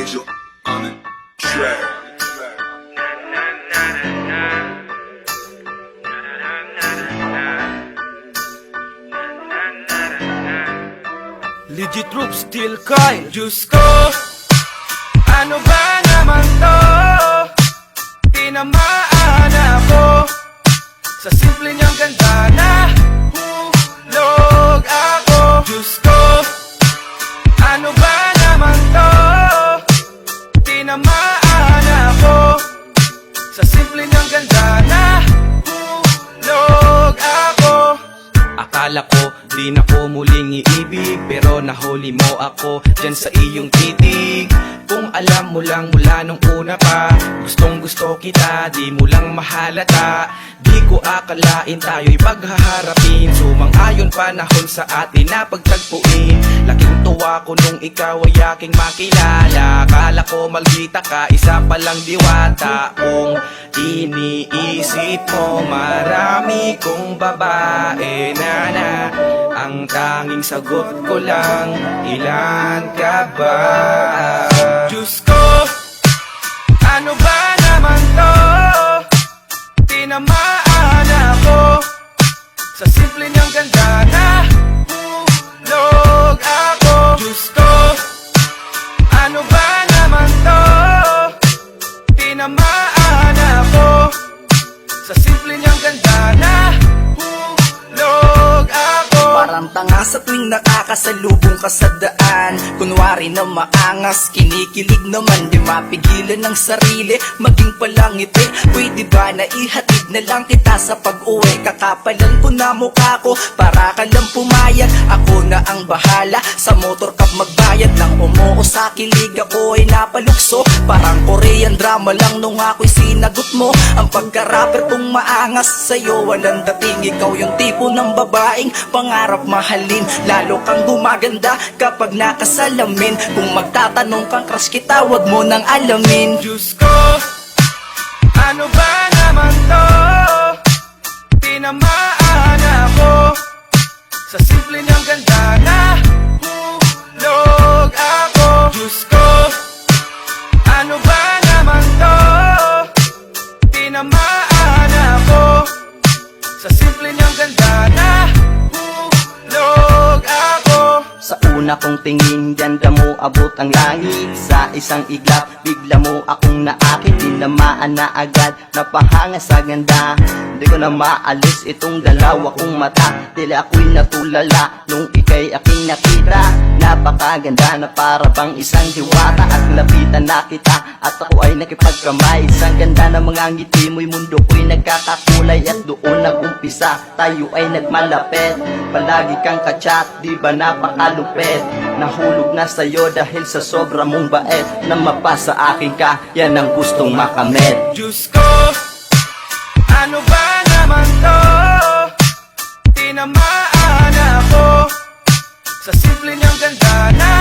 Angel on the track. Legit Roop, still Kyle. Diyos ko, ano ba naman to? Tinamaan ako sa simple niyang ganda na hulog ako. Diyos ko, ano ba naman to? Tinamaan ako sa simple niyang ganda na hulog ako. Akala ko di na ko muling iibig, pero nahuli mo ako dyan sa iyong titig. Kung alam mo lang mula nung una pa, gustong gusto kita, di mo lang mahalata. Di ko akalain tayo'y paghaharapin, sumang-ayon panahon sa atin na pagtagpuin. Laking tuwa ko nung ikaw ay aking makilala. Akala ko maldita ka, isa palang diwata. Kung iniisip mo marami kong babae na ang tanging sagot ko lang, ilan ka ba? Diyos ko, ano ba naman to? Tinamaan ako sa simple niyang ganda na hulog ako. Diyos ko, ano ba naman to? Tinamaan ako sa simple niyang ganda na hulog ako. Parang tanga sa tuwing nakakasalubong ka sa daan. Kunwari na maangas, kinikilig naman, di mapigilan ng sarili, maging palangiti. Pwede ba na ihatid na lang kita sa pag-uwi? Kakapalan ko na mukha ko, para ka lang pumayag. Ako na ang bahala, sa motor kap magbayad. Nang umuo sa kilig ako ay napalukso. Parang Korean drama lang nung ako'y sinagot mo. Ang pagka-rapper kong maangas, sa'yo walang dating. Ikaw yung tipo ng babaeng pangarap mahalin. Lalo kang gumaganda kapag nakasalamin. Kung magtatanong kang crush kita, wag mo nang alamin. Diyos ko, ano ba naman to? Tinamaan ako sa simple niyang ganda na hulog ako. Diyos ko, ano ba naman to? Tinamaan ako sa simple niyang ganda na hulog ako. Sa una kong tingin, ganda mo abot ang langit. Sa isang iglap, bigla mo akong naakit. Tinamaan na agad, napahanga sa ganda. Di ko na maalis itong dalawa kong mata. Tila ako'y natulala nung ika'y aking nakita. Napakaganda na para bang isang diwata. At lapitan na kita at ako ay nakipagkamay. Isang ganda na mga ngiti mo'y mundo ko'y nagkakakulay. At doon nag-umpisa, tayo ay nagmalapit. Palagi kang kachat, di ba napakalupit? Nahulog na sa'yo dahil sa sobra mong bait. Na mapasa akin ka, yan ang gustong makamit. Diyos ko, ano ba naman to? Tinamaan ako sa simple niyang ganda na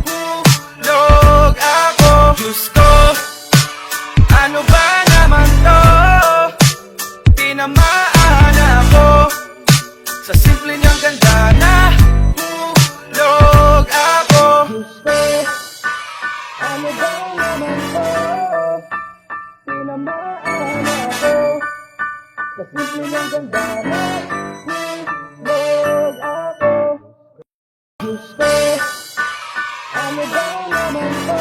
hulog ako. Diyos ko, ano ba naman to? Tinamaan ako sa simple niyang ganda na hulog ako. Diyos ko, ano ba naman to? Tinamaan ako sa simple niyang ganda na hulog ako. Diyos ko, ano ba naman to?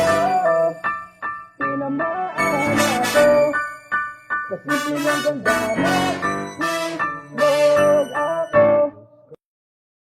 Tinamaan ako sa simple niyang ganda na